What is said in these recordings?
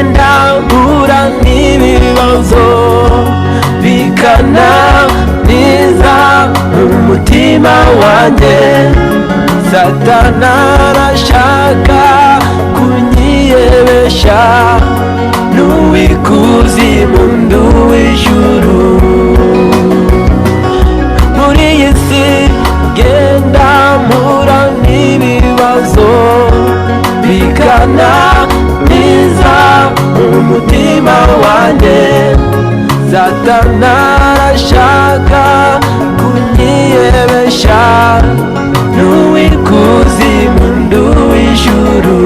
ngenda mpura n'ibibazo bikananiza umutima wanjye. Satana arashaka kunyiyebesha, n'uw'ikuzimu nduw'ijuru. Muri iyi si ngenda mpura n'ibibazo bikananiza umutima wanjye. Satana arashaka kunyiyebesha, n'uw'ikuzimu nduw'ijuru.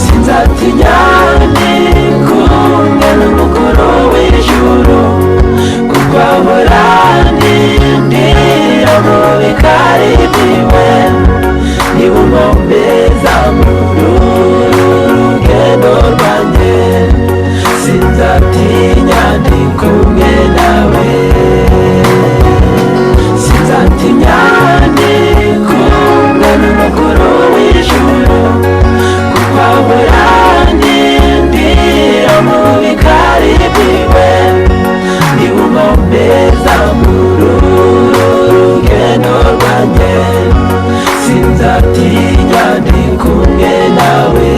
Sinzatinya ndi kumwe n'umukuru w'ijuru, kuko ahora andindira mu bikari byiwe. Niwe unkomeza muri uru rugendo rwanjye. Sinzatinya ndi kumwe nawe. Sinzatinya ndi kumwe n'umukuru w'ijuru, kuko ahora andindira mu bikari byiwe. Niwe unkomeza muri uru rugendo rwanjye. Sinzatinya ndi kumwe nawe.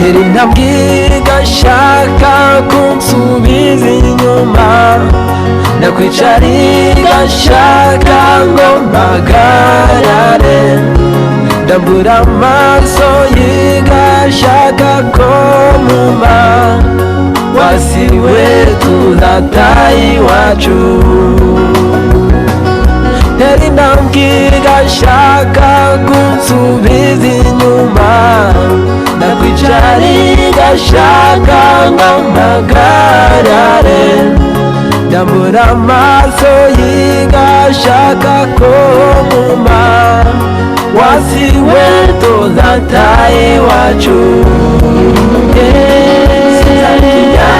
Intambwe igashaka kunsubiza inyuma, nakwicara igashaka ngo mpagarare. Ndambura amaso igashaka ko mpuma, wasiwe tuzataha iwacu. Intambwe igashaka kunsubiza inyuma, nakwicara igashaka ngo mpagarare. Ndambura amaso igashaka ko mpuma, wasiwe tuzataha iwacu. Sinzatinya